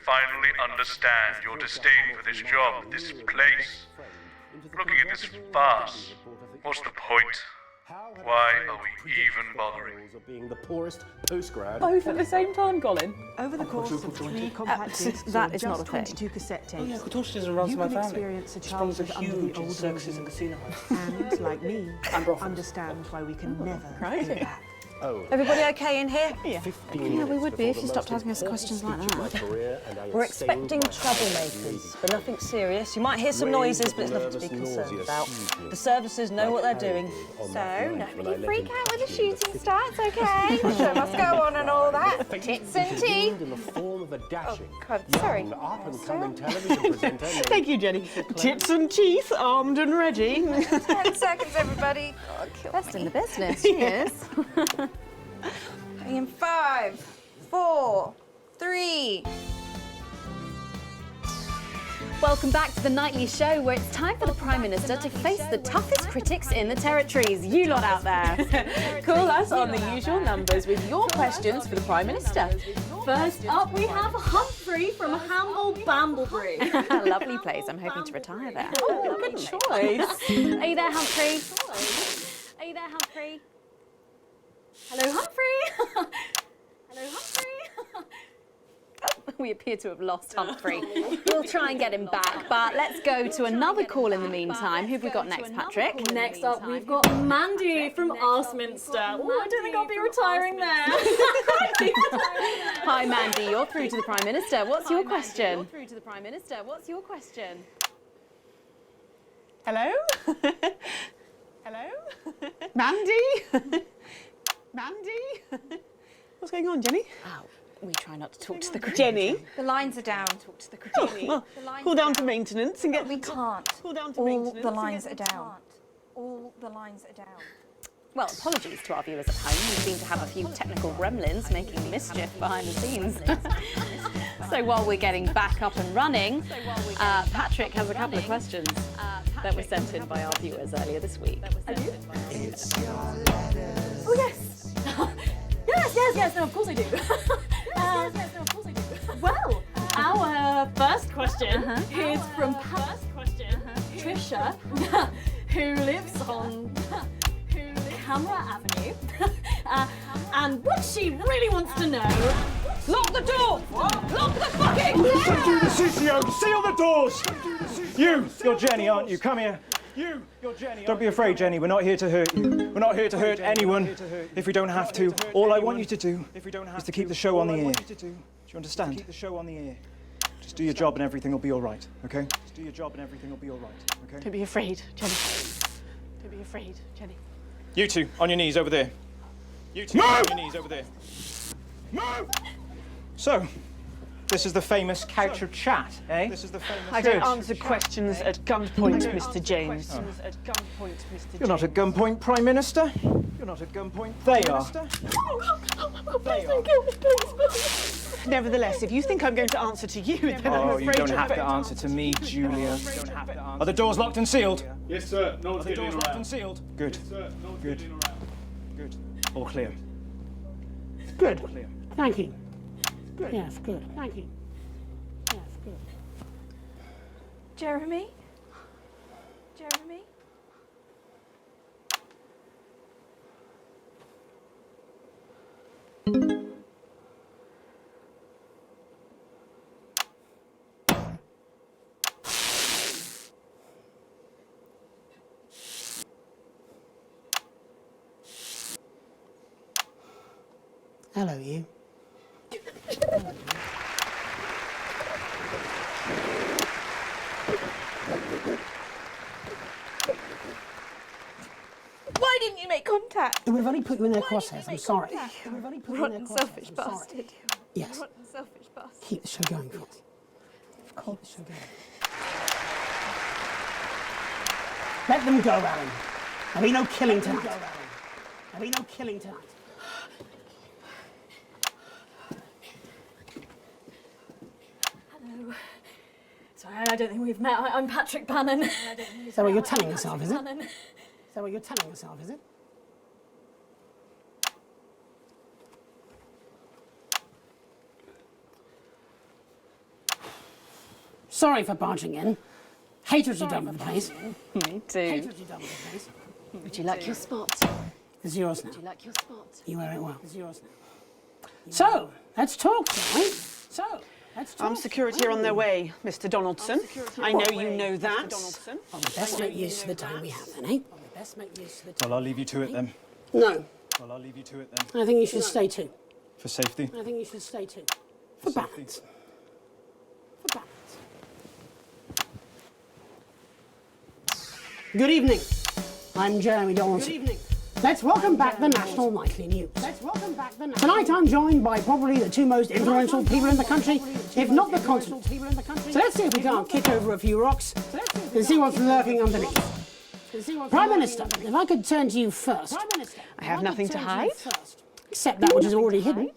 finally understand your disdain for this job, this place. Looking at this farce, what's the point? Why are we even bothering? Being the poorest postgrad. Both at the same time, Colin? Over the course of 3 compact discs, that is just not a thing. 22 cassette tapes. Oh yeah, Kotoshi doesn't run you to my can family. experience a His problems are childhood under the huge in old circuses and regime. casino halls. And, like me, And brothels. understand why we can never Right. go back. Everybody okay in here? Yeah. Yeah, we would be if you stopped asking us questions like that. We're expecting troublemakers, but nothing serious. You might hear some noises, but it's nothing to be concerned about. The services know what they're doing. So, nobody freak out when the shooting starts, okay? The show must go on and all that. Tits and teeth. In the form of a dashing, God, sorry. young, up-and-coming television presenter named Thank you, Jenny. Tits and teeth, armed and ready. 10 seconds, everybody. God, kill Best me. in the business, she is. In 5, 4, 3. Welcome back to the Nightly Show, where it's time for the Prime Minister to face the toughest critics in the territories. You lot out there. Call us on the usual numbers with your questions for the Prime Minister. First up, we have Humphrey from Hamble Bamblebury. Lovely place. I'm hoping to retire there. Oh, good choice. Are you there, Humphrey? Are you there, Humphrey? Hello, Humphrey. Hello, Humphrey. We appear to have lost Humphrey. We'll try and get him back, but let's go to another call in the meantime. Who have we got next, Patrick? Next up, we've got Mandy from Arsminster. Oh, I don't think I'll be retiring there. Hi, Mandy. You're through to the Prime Minister. What's your question? You're through to the Prime Minister. What's your question? Hello? Hello? Mandy? Mandy? What's going on, Jenny? Oh, we try not to talk to the critic. Jenny? The lines are down. Talk to the critic. Well, pull down to maintenance and get... We can't. Pull down to All maintenance the and lines get- are down. All the lines are down. Well, apologies to our viewers at home. We seem to have a few technical gremlins making mischief behind the scenes. So while we're getting back up and running, Patrick has a couple of questions that were sent in by our viewers earlier this week. Oh, yes. yes, no, of course I do. Well, our first question is from Trisha, who lives on Camera Avenue. And what she really wants to know... Lock the door! Lock the fucking door! Don't do this, CCO! Seal the doors! You're Jenny, aren't you? Come here. You're Jenny. Don't be afraid, Jenny. We're not here to hurt you. We're not here to hurt anyone if we don't have to. All I want you to do is to keep the show on the air. Do you understand? Keep the show on the air. Just do your job and everything will be all right, okay? Just do your job and everything will be all right, okay? Don't be afraid, Jenny. Don't be afraid, Jenny. You two, on your knees over there. You two, on your knees over there. Move! So, this is the famous couch of chat, eh? This is the famous. I don't answer questions at gunpoint, Mr. James. You're not at gunpoint, Prime Minister. You're not at gunpoint. They are. Please don't kill me, please. Nevertheless, if you think I'm going to answer to you, then I'm Oh, afraid you don't you're have to going to answer to me, Julia. Are the doors locked and sealed? Yes, sir. No Are one's the getting doors in locked around. and sealed? Good. Yes, sir. No one's Good. getting in around. Good. All clear. Good. Clear. Thank you. Good. Yes, good. Thank you. Yes, good. Jeremy? Jeremy? Hello, you. Why didn't you make contact? We've only put you in their Why didn't crosshairs. you I'm make sorry. contact? We've only put you in their Rotten, crosshairs. selfish I'm sorry. bastard. Yes. Rotten, selfish bastard. Keep the show going for us. Of course. Keep the show going. Let them go, Alan. There'll be no killing tonight. There'll be no killing tonight. Hello. Sorry, I don't think we've met. I'm Patrick Bannon. Is that what you're telling yourself, is it? Is that what you're telling yourself, is it? Sorry for barging in. Hate what you've done with the place. Me too. Would you like your spot? It's yours now. Would you like your spot? You wear it well. It's yours now. So, let's talk, shall we? Armed security are on their way, Mr. Donaldson. I know you know that. Well, we best make use of the time we have then, eh? Well, I'll leave you to it then. No, Well, I'll leave you to it then. I think you should stay too. For safety. I think you should stay too. For balance. For balance. Good evening. I'm Jeremy Donaldson. Good evening. Let's welcome back the National Nightly News. Tonight I'm joined by probably the two most influential people in the country, if not the continent. So let's see if we can't kick over a few rocks and see what's lurking underneath. Prime Minister, if I could turn to you first. I have nothing to hide. Except that which is already hidden.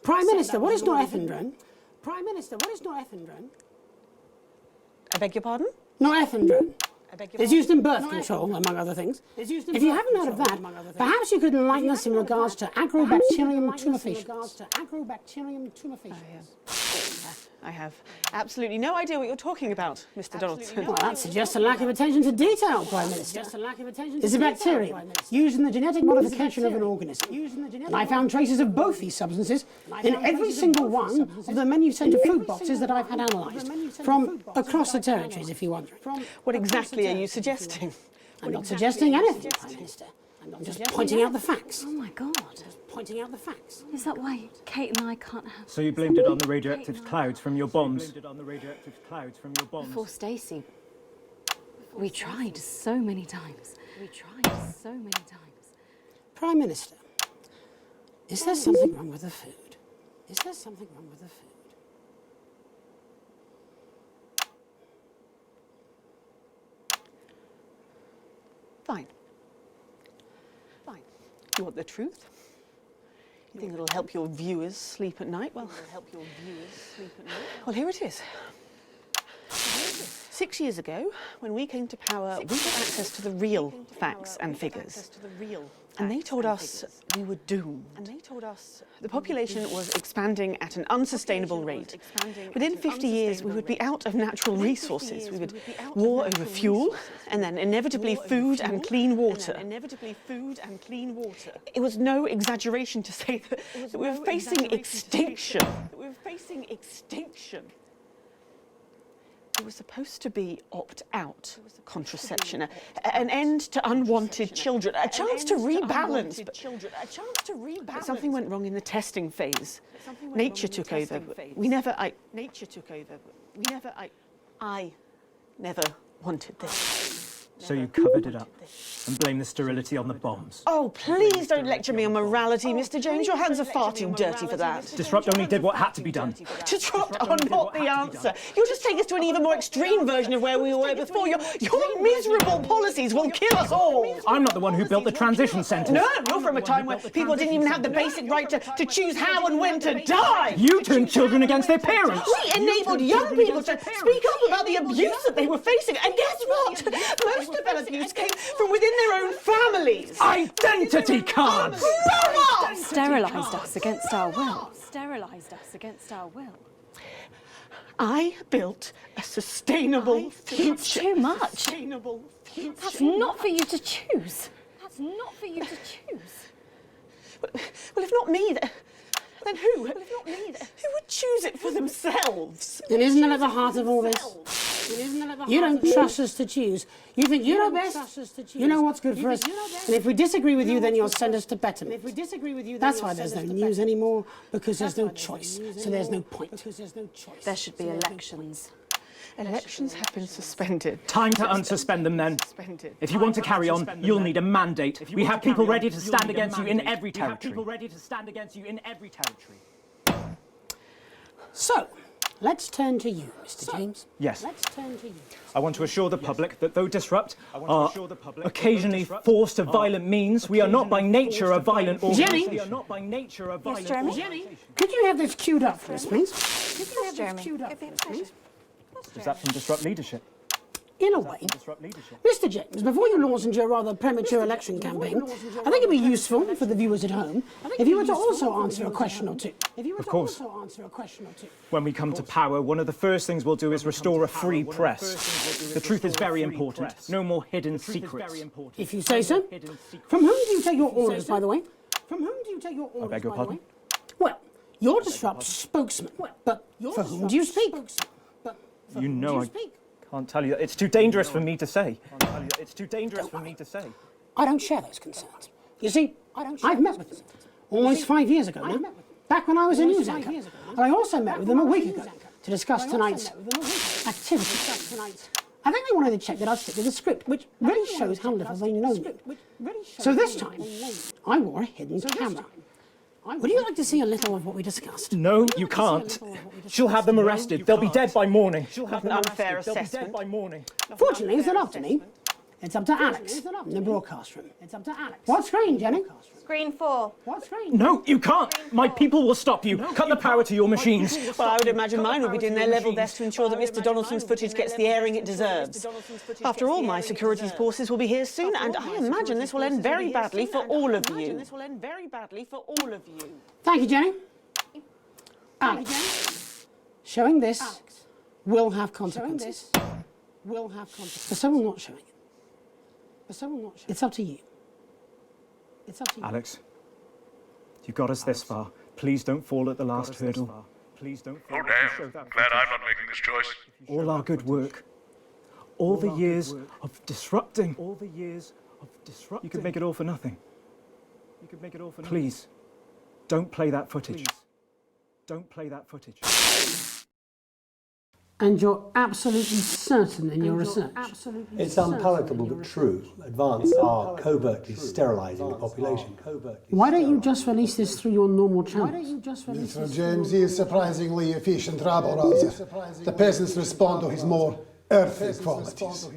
Prime Minister, what is norepinephrine? Prime Minister, what is norepinephrine? I beg your pardon? Norepinephrine. It's used in birth control, among other things. If you haven't heard of that, perhaps you could enlighten us in regards to Agrobacterium tumefaciens. I have absolutely no idea what you're talking about, Mr. Donaldson. Well, that suggests a lack of attention to detail, Prime Minister. It's a bacterium used in the genetic modification of an organism. And I found traces of both these substances in every single one of the menu centre food boxes that I've had analysed, from across the territories, if you're wondering. What exactly are you suggesting? I'm not suggesting anything, Prime Minister. I'm just pointing out the facts. Oh my God. Pointing out the facts. Is that why Kate and I can't have... So you blamed it on the radioactive clouds from your bombs? Before Stacey. We tried so many times. Prime Minister, is there something wrong with the food? Fine. You want the truth? You think it'll help your viewers sleep at night? Well, here it is. 6 years ago, when we came to power, we had access to the real facts and figures. And they told us we were doomed. The population was expanding at an unsustainable rate. Within 50 years, we would be out of natural resources. We would war over fuel, and then inevitably food and clean water. It was no exaggeration to say that we were facing extinction. It was supposed to be opt-out contraception, an end to unwanted children, a chance to rebalance. But something went wrong in the testing phase. Nature took over. I never wanted this. So you covered it up and blamed the sterility on the bombs. Oh, please don't lecture me on morality, Mr. James. Your hands are far too dirty for that. Disrupt only did what had to be done. Disrupt are not the answer. You'll just take us to an even more extreme version of where we were before. Your miserable policies will kill us all. I'm not the one who built the transition centres. No, you're from a time where people didn't even have the basic right to choose how and when to die. You turned children against their parents. We enabled young people to speak up about the abuse that they were facing. And guess what? Most of that abuse came from within their own families. Identity cards! Sterilised us against our will. I built a sustainable future. That's too much. That's not for you to choose. Well, if not me, then who? Who would choose it for themselves? And isn't that at the heart of all this? You don't trust us to choose. You think you know best. You know what's good for us. And if we disagree with you, then you'll send us to betterment. That's why there's no news anymore, because there's no choice. So there's no point. There should be elections. Elections have been suspended. Time to unsuspend them then. If you want to carry on, you'll need a mandate. We have people ready to stand against you in every territory. So, let's turn to you, Mr. James. Yes. I want to assure the public that though Disrupt are occasionally forced to violent means, we are not by nature a violent organisation. Jenny? Yes, Jeremy? Could you have this queued up for us, please? Yes, Jeremy. Is that from Disrupt leadership? in a way, Mr. James, before you launch into your rather premature election campaign, I think it'd be useful for the viewers at home if you were to also answer a question or two. Of course. When we come to power, one of the first things we'll do is restore a free press. The truth is very important. No more hidden secrets. If you say so. From whom do you take your orders, by the way? From whom do you take your orders, I beg your pardon? Well, you're Disrupt's spokesman, but for whom do you speak? You know I can't tell you. It's too dangerous for me to say. It's too dangerous for me to say. I don't share those concerns. You see, I've met with them almost 5 years ago now, back when I was a news anchor. And I also met with them a week ago to discuss tonight's activities. I think they wanted to check that I'd stick to the script, which really shows how little they know me. So this time, I wore a hidden camera. Would you like to see a little of what we discussed? No, you can't. She'll have them arrested. They'll be dead by morning. Not an unfair assessment. By morning. Fortunately, it's not up to me. It's up to Alex in the broadcast room. What screen, Jenny? Screen 4. What screen? No, you can't. My people will stop you. Cut the power to your machines. Well, I would imagine mine will be doing their level best to ensure that Mr. Donaldson's footage gets the airing it deserves. After all, my security forces will be here soon, and I imagine this will end very badly for all of you. Thank you, Jenny. Alex, showing this will have consequences. But so will not showing it. It's up to you. Alex, you got us this far. Please don't fall at the last hurdle. Please don't fall. Oh, damn. Glad I'm not making this choice. All our good work. All the years of disrupting. You could make it all for nothing. Please, don't play that footage. Don't play that footage. And you're absolutely certain in your research? It's unpalatable but true. Advance are covertly sterilising the population. Why don't you just release this through your normal channels? Mr. James is surprisingly efficient rabble-rouser. The peasants respond to his more earthly qualities.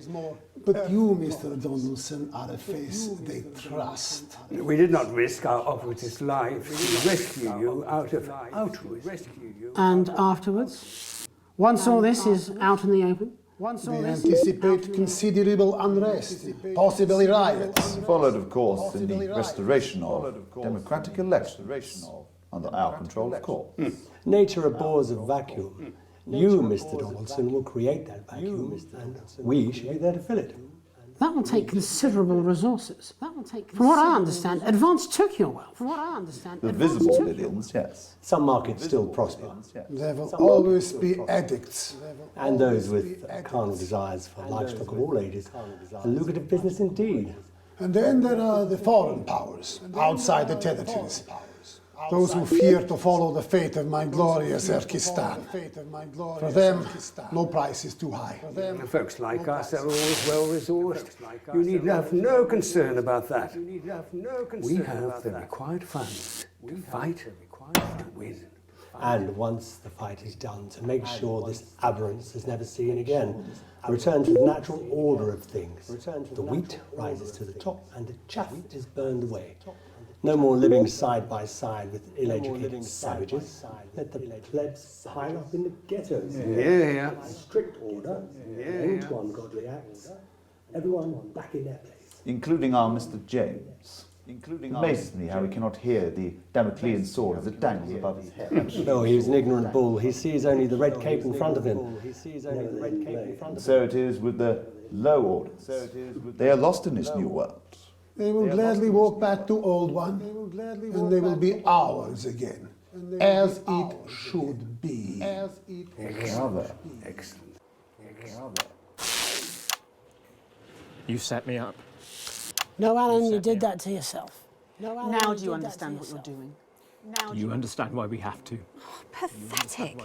But you, Mr. Donaldson, are a face they trust. We did not risk our operative life to rescue you out of altruism. And afterwards? Once all this is out in the open? We anticipate considerable unrest, possibly riots. Followed, of course, in the restoration of democratic elections under our control, of course. Nature abhors a vacuum. You, Mr. Donaldson, will create that vacuum, and we should be there to fill it. That will take considerable resources. From what I understand, Advance took your wealth. The visible billions, yes. Some markets still prosper. There will always be addicts. And those with carnal desires for livestock of all ages. A lucrative business indeed. And then there are the foreign powers, outside the territories. Those who fear to follow the fate of my glorious Erkistan. For them, no price is too high. Folks like us are always well-resourced. You need have no concern about that. We have the required funds to fight and win. And once the fight is done, to make sure this aberrance is never seen again, a return to the natural order of things. The wheat rises to the top and the chaff is burned away. No more living side by side with ill-educated savages. Let the plebs pile up in the ghettos. Yeah. Strict order, end to ungodly acts. Everyone back in their place. Including our Mr. James. It amazes me how he cannot hear the Damoclean sword as it dangles above his head. No, he was an ignorant bull. He sees only the red cape in front of him. So it is with the low orders. They are lost in this new world. They will gladly walk back to Old One, and they will be ours again, as it should be. Excellent. You set me up. No, Alan, you did that to yourself. Now do you understand what you're doing? Do you understand why we have to? Pathetic.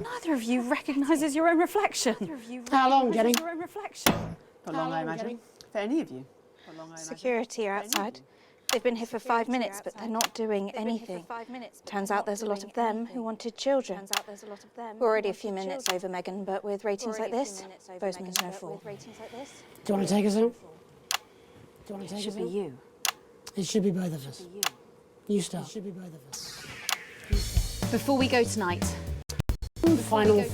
Neither of you recognises your own reflection. How long, Jenny? For long, I imagine. For any of you. Security are outside. They've been here for 5 minutes, but they're not doing anything. Turns out there's a lot of them who wanted children. We're already a few minutes over, Megan, but with ratings like this, Bozeman's no fool. Do you want to take us out? It should be you. It should be both of us. You start. Before we go tonight, Final.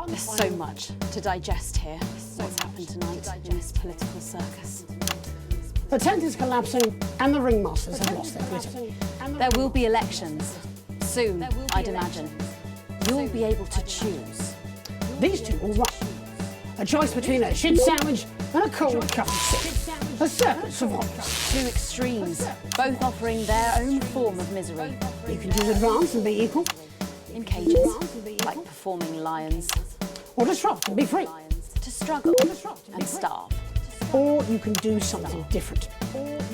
there's so much to digest here. happen tonight in this political circus. The tent is collapsing and the ringmasters have lost their glitter. There will be elections. Soon, I'd imagine. You'll be able to choose. These two will run. A choice between a shit sandwich and a cold cup of soup. A circus of horrors. Two extremes, both offering their own form of misery. You can choose advance and be equal. In cages, like performing lions. Or disrupt and be free. To struggle and starve. Or you can do something different.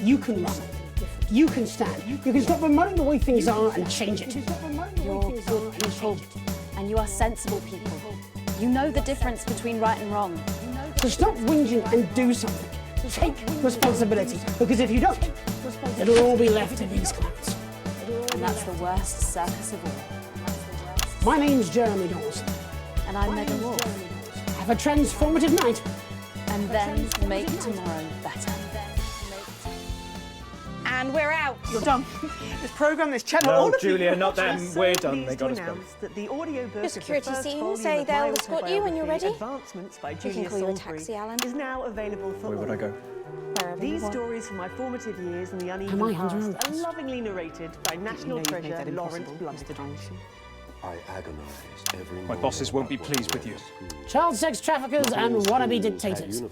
You can run. You can stand. You can stop promoting the way things are and change it. You're good people, and you are sensible people. You know the difference between right and wrong. So stop whinging and do something. Take responsibility, because if you don't, it'll all be left to these clowns. And that's the worst circus of all. My name's Jeremy Dawson. And I'm Megan Wolf. Have a transformative night. And then make tomorrow better. And we're out. You're done. This programme, this channel, No, all of Julia, you not them. are so We're done. They pleased got to us both. announce that the audiobook Your of the security first team volume say of they'll my escort you when you're ready. Advancements by We can Julia call you a Salisbury taxi, Alan. is now available for Where would I go? Wherever you These want. stories from my formative years and the uneven Am I under past are arrest? lovingly narrated by national treasure Lawrence Blunterdon. I agonize every My bosses won't be pleased with you. Child sex traffickers and wannabe dictators.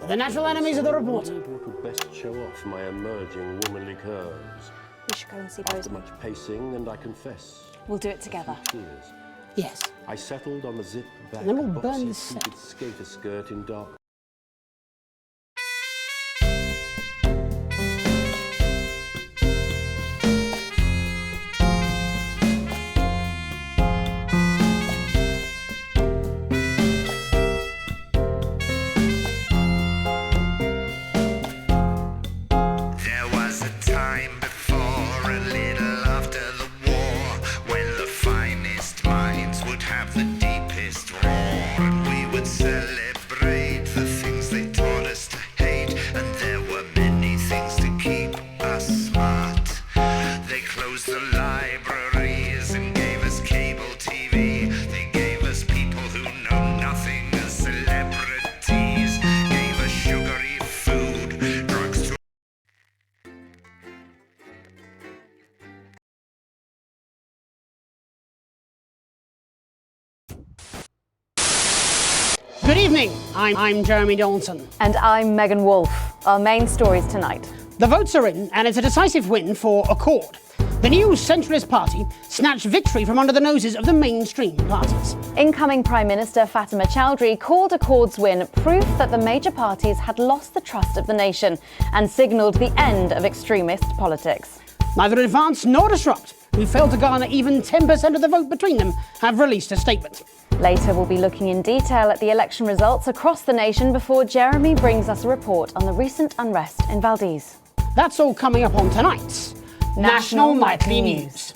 The natural enemies of the reporter. To best show off my emerging womanly curves. We should go and see After Bozeman. much pacing, and I confess, We'll do it together. tears, Yes. I settled on the zip back And then we'll burn boxy the set. pleated skater skirt in dark. There was a time before, a little after the war, when the finest minds would have the deepest roar, and we would celebrate the things they taught us to hate, and there were many things to keep us smart. They closed the libraries and gave us cable TV. They gave us people who know nothing as celebrities, gave us sugary food, drugs to Good evening. I'm Jeremy Dawson. And I'm Megan Wolf. Our main stories tonight. The votes are in, and it's a decisive win for Accord. The new centralist party snatched victory from under the noses of the mainstream parties. Incoming Prime Minister Fatima Chowdhury called Accord's win proof that the major parties had lost the trust of the nation and signalled the end of extremist politics. Neither Advance nor Disrupt, who failed to garner even 10% of the vote between them, have released a statement. Later, we'll be looking in detail at the election results across the nation before Jeremy brings us a report on the recent unrest in Valdez. That's all coming up on tonight's National Nightly News.